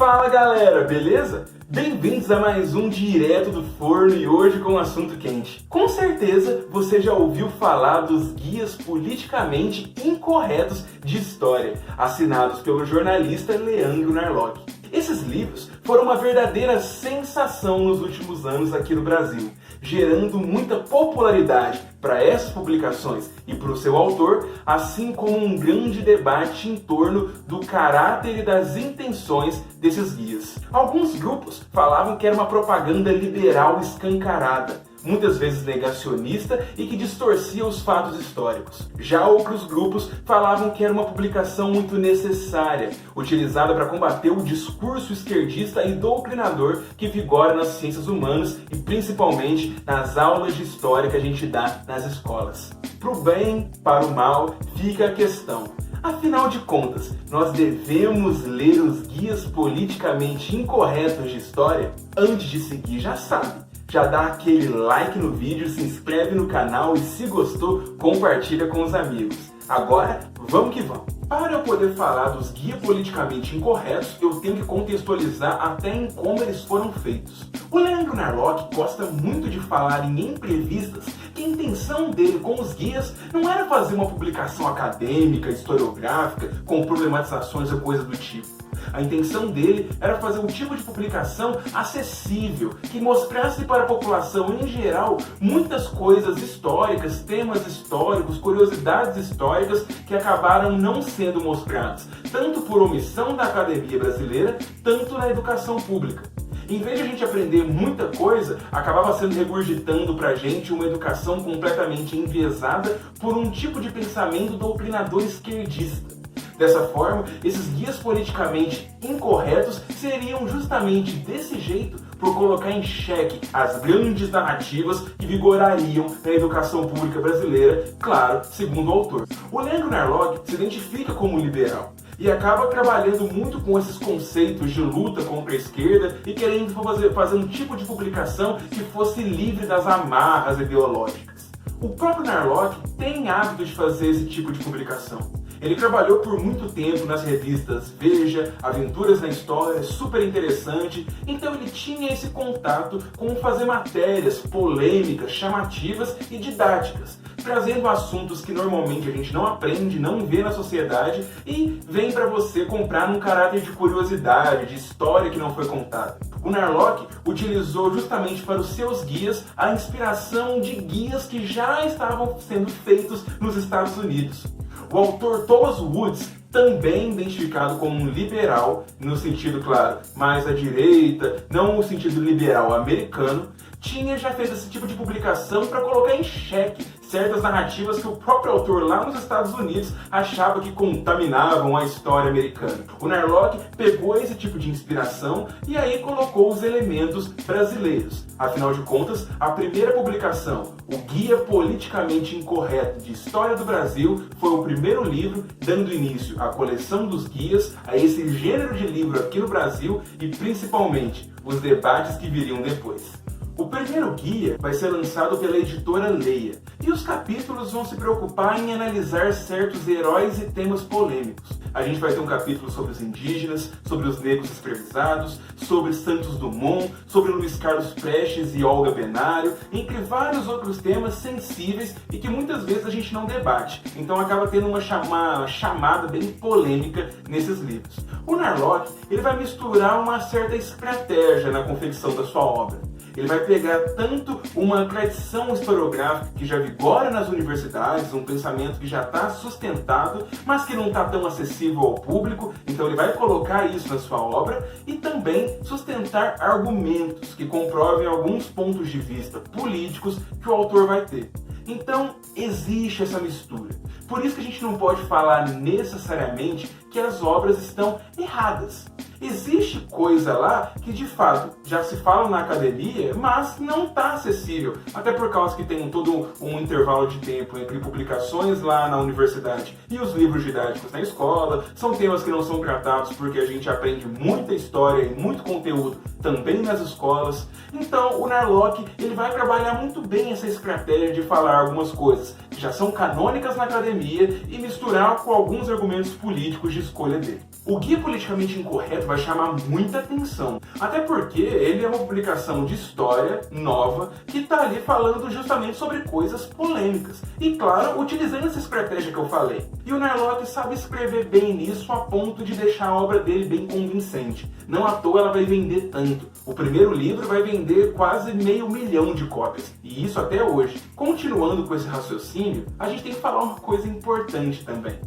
Fala galera, beleza? Bem-vindos a mais um Direto do Forno e hoje com um assunto quente. Com certeza você já ouviu falar dos guias politicamente incorretos de história, assinados pelo jornalista Leandro Narlock. Esses livros foram uma verdadeira sensação nos últimos anos aqui no Brasil, gerando muita popularidade para essas publicações e para o seu autor, assim como um grande debate em torno do caráter e das intenções desses guias. Alguns grupos falavam que era uma propaganda liberal escancarada, muitas vezes negacionista e que distorcia os fatos históricos. Já outros grupos falavam que era uma publicação muito necessária, utilizada para combater o discurso esquerdista e doutrinador que vigora nas ciências humanas e principalmente nas aulas de história que a gente dá nas escolas. Para o bem, para o mal, fica a questão. Afinal de contas, nós devemos ler os guias politicamente incorretos de história? Antes de seguir, já sabe. Já dá aquele like no vídeo, se inscreve no canal e se gostou, compartilha com os amigos. Agora, vamos que vamos! Para eu poder falar dos guias politicamente incorretos, eu tenho que contextualizar até em como eles foram feitos. O Leandro Narlock gosta muito de falar em entrevistas que a intenção dele com os guias não era fazer uma publicação acadêmica, historiográfica, com problematizações ou coisa do tipo. A intenção dele era fazer um tipo de publicação acessível, que mostrasse para a população em geral muitas coisas históricas, temas históricos, curiosidades históricas que acabaram não sendo mostradas, tanto por omissão da academia brasileira, tanto na educação pública. Em vez de a gente aprender muita coisa, acabava sendo regurgitando pra gente uma educação completamente enviesada por um tipo de pensamento doutrinador esquerdista. Dessa forma, esses guias politicamente incorretos seriam justamente desse jeito por colocar em xeque as grandes narrativas que vigorariam na educação pública brasileira, claro, segundo o autor. O Leandro Narlock se identifica como liberal e acaba trabalhando muito com esses conceitos de luta contra a esquerda e querendo fazer um tipo de publicação que fosse livre das amarras ideológicas. O próprio Narlock tem hábito de fazer esse tipo de publicação. Ele trabalhou por muito tempo nas revistas Veja, Aventuras na História, super interessante, então ele tinha esse contato com fazer matérias polêmicas, chamativas e didáticas, trazendo assuntos que normalmente a gente não aprende, não vê na sociedade e vem para você comprar num caráter de curiosidade, de história que não foi contada. O Narlock utilizou justamente para os seus guias a inspiração de guias que já estavam sendo feitos nos Estados Unidos. O autor Thomas Woods, também identificado como um liberal, no sentido, claro, mais à direita, não no sentido liberal americano, tinha já feito esse tipo de publicação para colocar em xeque certas narrativas que o próprio autor lá nos Estados Unidos achava que contaminavam a história americana. O Narlock pegou esse tipo de inspiração e aí colocou os elementos brasileiros. Afinal de contas, a primeira publicação, o Guia Politicamente Incorreto de História do Brasil, foi o primeiro livro dando início à coleção dos guias, a esse gênero de livro aqui no Brasil e principalmente os debates que viriam depois. O primeiro guia vai ser lançado pela editora Leia, e os capítulos vão se preocupar em analisar certos heróis e temas polêmicos. A gente vai ter um capítulo sobre os indígenas, sobre os negros escravizados, sobre Santos Dumont, sobre Luiz Carlos Prestes e Olga Benário, entre vários outros temas sensíveis e que muitas vezes a gente não debate. Então acaba tendo uma chamada bem polêmica nesses livros. O Narlock, ele vai misturar uma certa estratégia na confecção da sua obra. Ele vai pegar tanto uma tradição historiográfica que já vigora nas universidades, um pensamento que já está sustentado, mas que não está tão acessível ao público, então ele vai colocar isso na sua obra e também sustentar argumentos que comprovem alguns pontos de vista políticos que o autor vai ter. Então, existe essa mistura. Por isso que a gente não pode falar necessariamente que as obras estão erradas. Existe coisa lá que de fato já se fala na academia, mas não está acessível. Até por causa que tem todo um intervalo de tempo entre publicações lá na universidade e os livros didáticos na escola. São temas que não são tratados porque a gente aprende muita história e muito conteúdo também nas escolas. Então o Narlock, ele vai trabalhar muito bem essa estratégia de falar algumas coisas que já são canônicas na academia e misturar com alguns argumentos políticos de escolha dele. O Guia Politicamente Incorreto vai chamar muita atenção, até porque ele é uma publicação de história nova que está ali falando justamente sobre coisas polêmicas. E claro, utilizando essa estratégia que eu falei. E o Narlock sabe escrever bem nisso a ponto de deixar a obra dele bem convincente. Não à toa ela vai vender tanto. O primeiro livro vai vender quase 500 mil de cópias. E isso até hoje. Continuando com esse raciocínio, a gente tem que falar uma coisa importante também.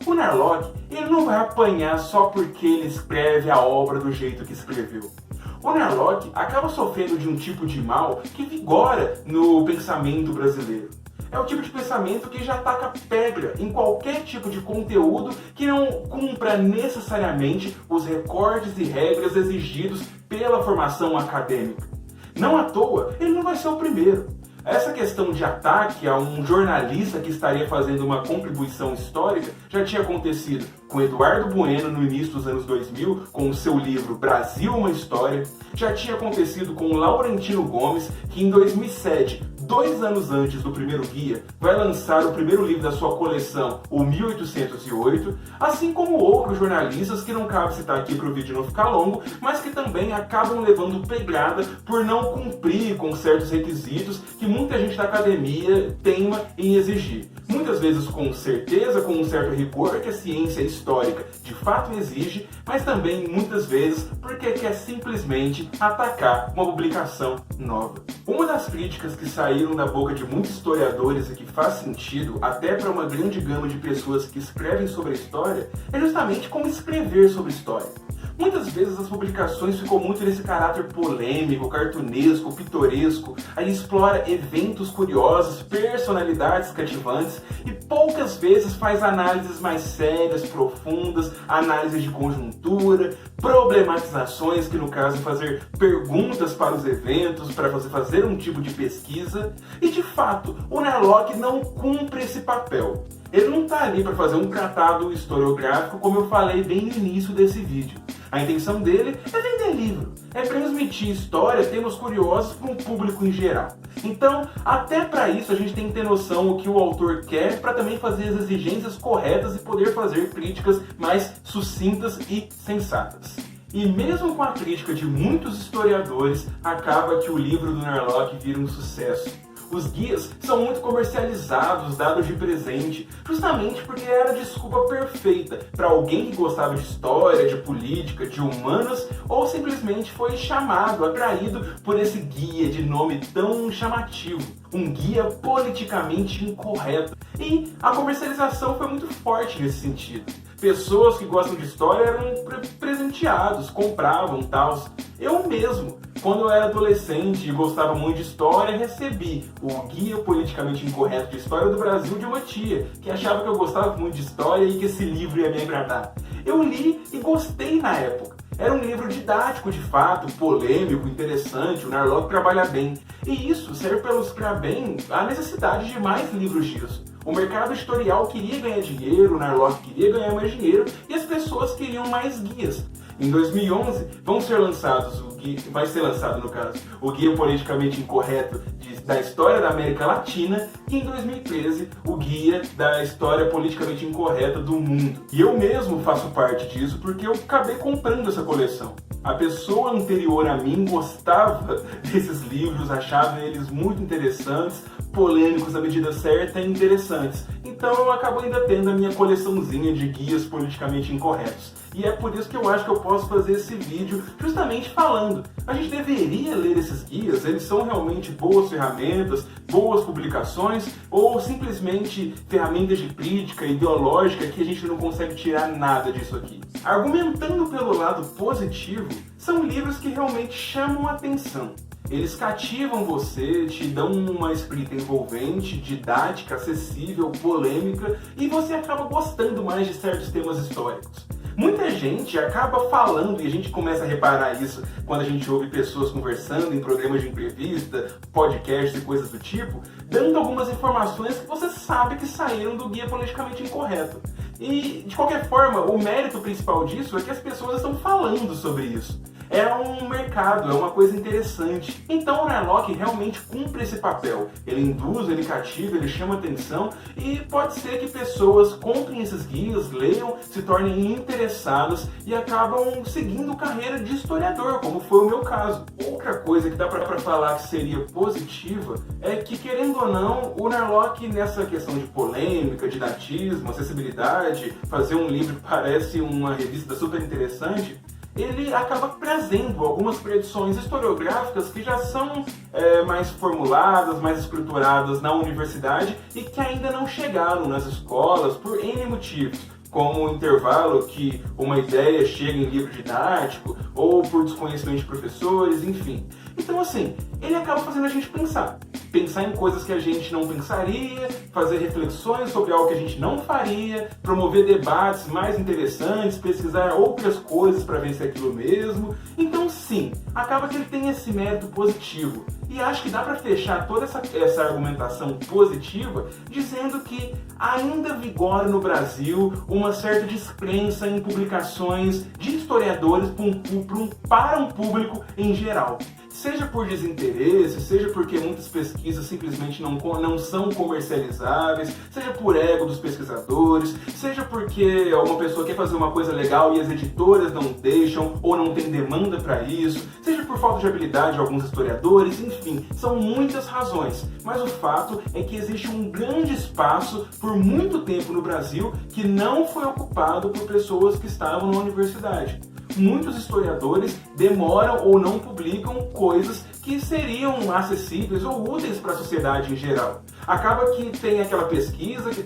O Narlock, ele não vai apanhar só porque ele escreve a obra do jeito que escreveu. O Narlock acaba sofrendo de um tipo de mal que vigora no pensamento brasileiro. É o tipo de pensamento que já ataca pedra em qualquer tipo de conteúdo que não cumpra necessariamente os recortes e regras exigidos pela formação acadêmica. Não à toa, ele não vai ser o primeiro. Essa questão de ataque a um jornalista que estaria fazendo uma contribuição histórica já tinha acontecido com Eduardo Bueno no início dos anos 2000, com o seu livro Brasil, uma História. Já tinha acontecido com Laurentino Gomes, que em 2007, 2 anos antes do primeiro guia, vai lançar o primeiro livro da sua coleção, o 1808, assim como outros jornalistas que não cabe citar aqui para o vídeo não ficar longo, mas que também acabam levando pedrada por não cumprir com certos requisitos que muita gente da academia teima em exigir. Muitas vezes com certeza, com um certo rigor que a ciência histórica de fato exige, mas também muitas vezes porque quer simplesmente atacar uma publicação nova. Uma das críticas que saíram da boca de muitos historiadores e que faz sentido até para uma grande gama de pessoas que escrevem sobre a história é justamente como escrever sobre história. Muitas vezes as publicações ficam muito nesse caráter polêmico, cartunesco, pitoresco, aí explora eventos curiosos, personalidades cativantes e poucas vezes faz análises mais sérias, profundas, análises de conjuntura, problematizações, que no caso fazer perguntas para os eventos, para você fazer um tipo de pesquisa. E de fato, o Narlock não cumpre esse papel. Ele não está ali para fazer um tratado historiográfico, como eu falei bem no início desse vídeo. A intenção dele é vender livro, é transmitir história, temas curiosos para um público em geral. Então, até para isso a gente tem que ter noção do que o autor quer para também fazer as exigências corretas e poder fazer críticas mais sucintas e sensatas. E mesmo com a crítica de muitos historiadores, acaba que o livro do Narlock vira um sucesso. Os guias são muito comercializados, dados de presente, justamente porque era a desculpa perfeita para alguém que gostava de história, de política, de humanas, ou simplesmente foi chamado, atraído por esse guia de nome tão chamativo. Um guia politicamente incorreto. E a comercialização foi muito forte nesse sentido. Pessoas que gostam de história eram presenteados, compravam tal. Eu mesmo, quando eu era adolescente e gostava muito de história, recebi o Guia Politicamente Incorreto de História do Brasil de uma tia, que achava que eu gostava muito de história e que esse livro ia me agradar. Eu li e gostei na época. Era um livro didático de fato, polêmico, interessante, o Narlock trabalha bem. E isso serve para ilustrar bem a necessidade de mais livros disso. O mercado editorial queria ganhar dinheiro, o Narlock queria ganhar mais dinheiro e as pessoas queriam mais guias. Em 2011 vai ser lançado no caso, o Guia Politicamente Incorreto da História da América Latina e em 2013 o Guia da História Politicamente Incorreta do Mundo. E eu mesmo faço parte disso porque eu acabei comprando essa coleção. A pessoa anterior a mim gostava desses livros, achava eles muito interessantes, polêmicos na medida certa e interessantes. Então eu acabo ainda tendo a minha coleçãozinha de guias politicamente incorretos. E é por isso que eu acho que eu posso fazer esse vídeo justamente falando. A gente deveria ler esses guias, eles são realmente boas ferramentas, boas publicações, ou simplesmente ferramentas de crítica ideológica que a gente não consegue tirar nada disso aqui. Argumentando pelo lado positivo, são livros que realmente chamam a atenção. Eles cativam você, te dão uma escrita envolvente, didática, acessível, polêmica, e você acaba gostando mais de certos temas históricos. Muita gente acaba falando, e a gente começa a reparar isso quando a gente ouve pessoas conversando em programas de entrevista, podcasts e coisas do tipo, dando algumas informações que você sabe que saíram do Guia Politicamente Incorreto. E, de qualquer forma, o mérito principal disso é que as pessoas estão falando sobre isso. é um mercado, é uma coisa interessante. Então o Narlock realmente cumpre esse papel. Ele induz, ele cativa, ele chama atenção e pode ser que pessoas comprem esses guias, leiam, se tornem interessadas e acabam seguindo carreira de historiador, como foi o meu caso. Outra coisa que dá para falar que seria positiva é que, querendo ou não, o Narlock, nessa questão de polêmica, didatismo, acessibilidade, fazer um livro que parece uma revista super interessante, ele acaba trazendo algumas predições historiográficas que já são mais formuladas, mais escrituradas na universidade e que ainda não chegaram nas escolas por N motivos, como o intervalo que uma ideia chega em livro didático, ou por desconhecimento de professores, enfim. Então, assim, ele acaba fazendo a gente pensar em coisas que a gente não pensaria, fazer reflexões sobre algo que a gente não faria, promover debates mais interessantes, pesquisar outras coisas para ver se é aquilo mesmo. Então, sim, acaba que ele tem esse mérito positivo. E acho que dá para fechar toda essa argumentação positiva dizendo que ainda vigora no Brasil uma certa descrença em publicações de historiadores para um público em geral. Seja por desinteresse, seja porque muitas pesquisas simplesmente não são comercializáveis, seja por ego dos pesquisadores, seja porque uma pessoa quer fazer uma coisa legal e as editoras não deixam ou não tem demanda para isso, seja por falta de habilidade de alguns historiadores, enfim, são muitas razões. Mas o fato é que existe um grande espaço por muito tempo no Brasil que não foi ocupado por pessoas que estavam na universidade. Muitos historiadores demoram ou não publicam coisas que seriam acessíveis ou úteis para a sociedade em geral. Acaba que tem aquela pesquisa que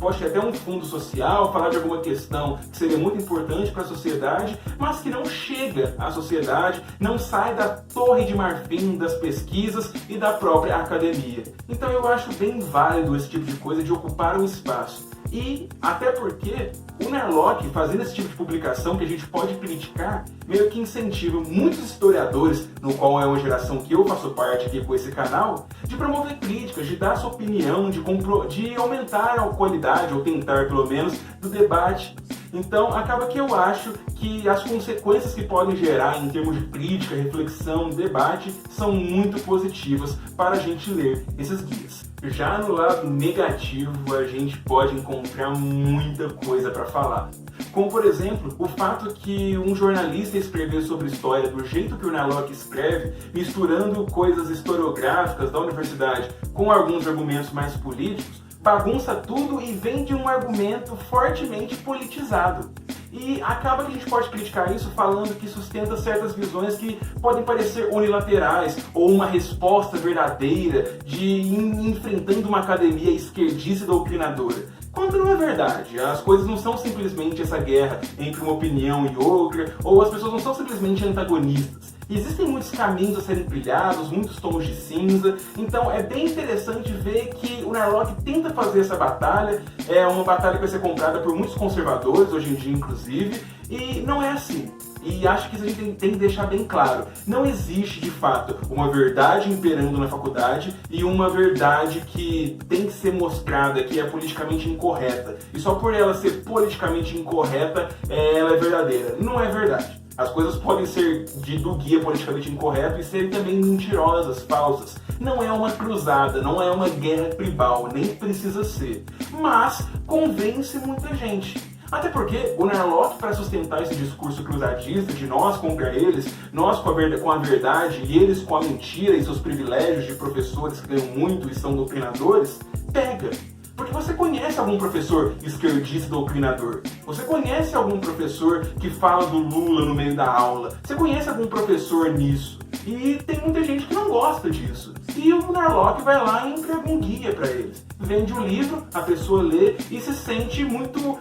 pode ter até um fundo social, falar de alguma questão que seria muito importante para a sociedade, mas que não chega à sociedade, não sai da torre de marfim das pesquisas e da própria academia. Então eu acho bem válido esse tipo de coisa de ocupar um espaço. E até porque o Narlock, fazendo esse tipo de publicação que a gente pode criticar, meio que incentiva muitos historiadores, no qual é uma geração que eu faço parte aqui com esse canal, de promover críticas, de dar sua opinião, de aumentar a qualidade, ou tentar pelo menos, do debate. Então acaba que eu acho que as consequências que podem gerar em termos de crítica, reflexão, debate, são muito positivas para a gente ler esses guias. Já no lado negativo, a gente pode encontrar muita coisa para falar. Como, por exemplo, o fato que um jornalista escrever sobre história do jeito que o Narlock escreve, misturando coisas historiográficas da universidade com alguns argumentos mais políticos, bagunça tudo e vem de um argumento fortemente politizado. E acaba que a gente pode criticar isso falando que sustenta certas visões que podem parecer unilaterais ou uma resposta verdadeira enfrentando uma academia esquerdista e doutrinadora. Quando não é verdade, as coisas não são simplesmente essa guerra entre uma opinião e outra, ou as pessoas não são simplesmente antagonistas. Existem muitos caminhos a serem trilhados, muitos tons de cinza, então é bem interessante ver que o Narlock tenta fazer essa batalha, é uma batalha que vai ser comprada por muitos conservadores, hoje em dia inclusive, e não é assim. E acho que isso a gente tem que deixar bem claro. Não existe, de fato, uma verdade imperando na faculdade e uma verdade que tem que ser mostrada, que é politicamente incorreta. E só por ela ser politicamente incorreta, ela é verdadeira. Não é verdade. As coisas podem ser do guia politicamente incorreto e serem também mentirosas, falsas. Não é uma cruzada, não é uma guerra tribal, nem precisa ser. Mas convence muita gente. Até porque o Narlock, para sustentar esse discurso cruzadista de nós contra eles, nós com a verdade e eles com a mentira e seus privilégios de professores que ganham muito e são doutrinadores, pega. Porque você conhece algum professor esquerdista doutrinador? Você conhece algum professor que fala do Lula no meio da aula? Você conhece algum professor nisso? E tem muita gente que não gosta disso. E o Narlock vai lá e entrega um guia para eles. Vende o livro, a pessoa lê e se sente muito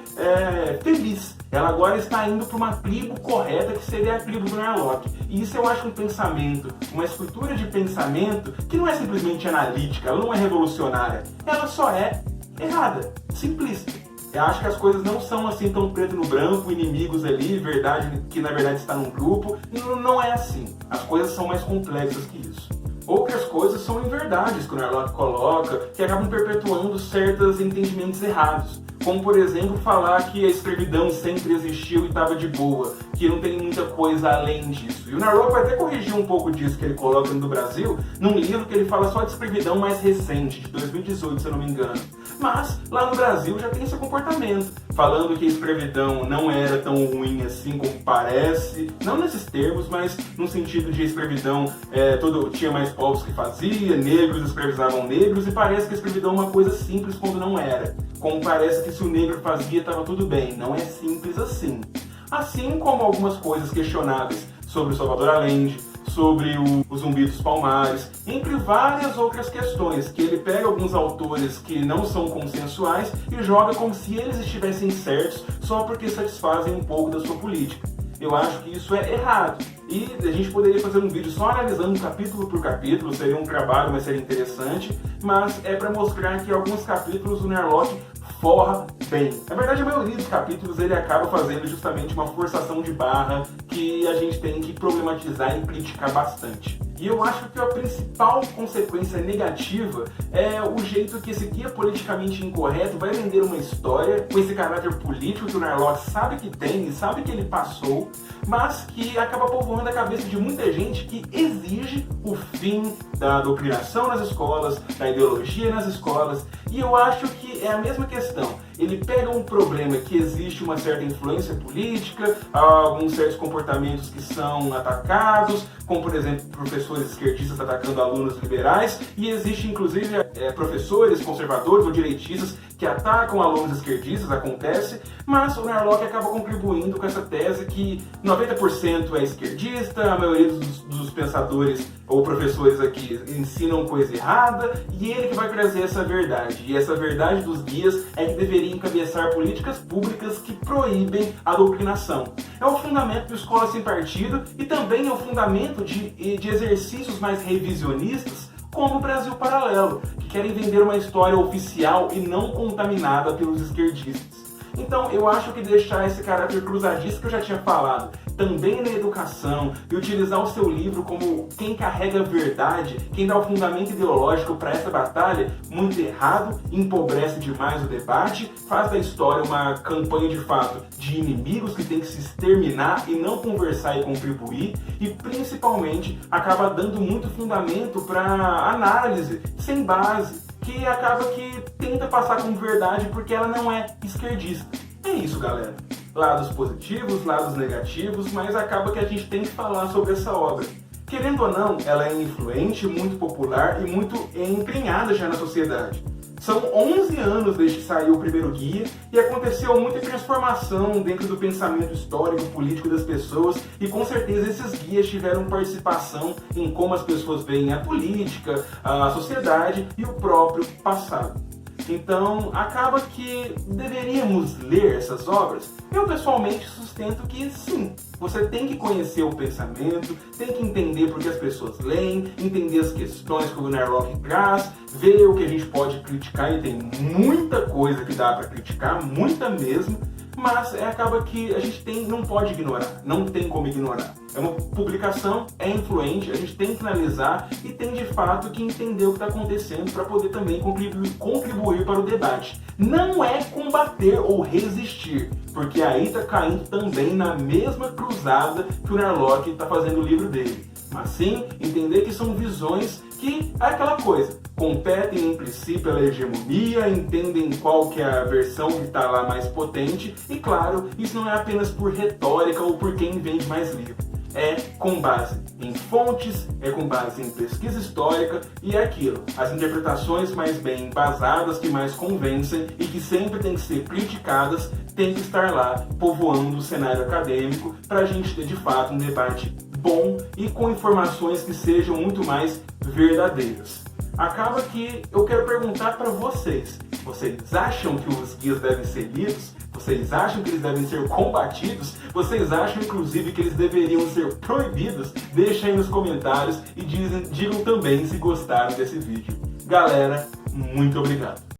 feliz. Ela agora está indo para uma tribo correta, que seria a tribo do Narlock. E isso eu acho um pensamento, uma estrutura de pensamento que não é simplesmente analítica, ela não é revolucionária. Ela só é errada, simplista. Eu acho que as coisas não são assim tão preto no branco, inimigos ali, verdade que na verdade está num grupo. Não é assim. As coisas são mais complexas que isso. Outras coisas são inverdades que o Narlock coloca, que acabam perpetuando certos entendimentos errados. Como, por exemplo, falar que a escravidão sempre existiu e estava de boa, que não tem muita coisa além disso. E o Narlock vai até corrigir um pouco disso que ele coloca no Brasil, num livro que ele fala só de escravidão mais recente, de 2018, se eu não me engano. Mas lá no Brasil já tem esse comportamento, falando que a escravidão não era tão ruim assim como parece, não nesses termos, mas no sentido de a escravidão tinha mais povos que fazia, negros escravizavam negros, e parece que a escravidão é uma coisa simples quando não era. Como parece que se o negro fazia estava tudo bem, não é simples assim. Assim como algumas coisas questionáveis sobre o Salvador Allende, sobre o Zumbi dos Palmares, entre várias outras questões, que ele pega alguns autores que não são consensuais e joga como se eles estivessem certos só porque satisfazem um pouco da sua política. Eu acho que isso é errado. E a gente poderia fazer um vídeo só analisando capítulo por capítulo, seria um trabalho, mas seria interessante, mas é para mostrar que alguns capítulos o Narlock forra bem. Na verdade, a maioria dos capítulos ele acaba fazendo justamente uma forçação de barra que a gente tem que problematizar e criticar bastante. E eu acho que a principal consequência negativa é o jeito que esse guia politicamente incorreto vai vender uma história com esse caráter político que o Narlock sabe que tem e sabe que ele passou, mas que acaba povoando a cabeça de muita gente que exige o fim da doutrinação nas escolas, da ideologia nas escolas, e eu acho que é a mesma questão. Ele pega um problema que existe uma certa influência política, alguns certos comportamentos que são atacados, como por exemplo professores esquerdistas atacando alunos liberais, e existe inclusive professores conservadores ou direitistas que atacam alunos esquerdistas, acontece, mas o Narlock acaba contribuindo com essa tese que 90% é esquerdista, a maioria dos pensadores ou professores aqui ensinam coisa errada, e ele que vai trazer essa verdade. E essa verdade dos guias é que deveria encabeçar políticas públicas que proíbem a doutrinação. É o fundamento do Escola Sem Partido e também é o fundamento de exercícios mais revisionistas, como o Brasil Paralelo, que querem vender uma história oficial e não contaminada pelos esquerdistas. Então eu acho que deixar esse caráter cruzadista que eu já tinha falado também na educação e utilizar o seu livro como quem carrega a verdade, quem dá o fundamento ideológico para essa batalha, muito errado, empobrece demais o debate, faz da história uma campanha de fato de inimigos que tem que se exterminar e não conversar e contribuir, e principalmente acaba dando muito fundamento para análise sem base, que acaba que tenta passar como verdade porque ela não é esquerdista. É isso, galera. Lados positivos, lados negativos, mas acaba que a gente tem que falar sobre essa obra. Querendo ou não, ela é influente, muito popular e muito empenhada já na sociedade. São 11 anos desde que saiu o primeiro guia e aconteceu muita transformação dentro do pensamento histórico, político das pessoas, e com certeza esses guias tiveram participação em como as pessoas veem a política, a sociedade e o próprio passado. Então, acaba que deveríamos ler essas obras. Eu pessoalmente sustento que sim, você tem que conhecer o pensamento, tem que entender por que as pessoas leem, entender as questões que o Narlock traz, ver o que a gente pode criticar, e tem muita coisa que dá para criticar, muita mesmo, mas acaba que a gente não pode ignorar, não tem como ignorar. É uma publicação, é influente, a gente tem que analisar e tem de fato que entender o que está acontecendo para poder também contribuir para o debate. Não é combater ou resistir, porque aí está caindo também na mesma cruzada que o Narlock está fazendo o livro dele. Mas sim, entender que são visões que é aquela coisa, competem entre si pela hegemonia, entendem qual que é a versão que está lá mais potente, e claro, isso não é apenas por retórica ou por quem vende mais livro. É com base em fontes, é com base em pesquisa histórica, e é aquilo, as interpretações mais bem embasadas, que mais convencem e que sempre têm que ser criticadas, têm que estar lá povoando o cenário acadêmico para a gente ter de fato um debate bom e com informações que sejam muito mais verdadeiras. Acaba que eu quero perguntar para vocês: vocês acham que os guias devem ser lidos? Vocês acham que eles devem ser combatidos? Vocês acham, inclusive, que eles deveriam ser proibidos? Deixem aí nos comentários e digam também se gostaram desse vídeo. Galera, muito obrigado!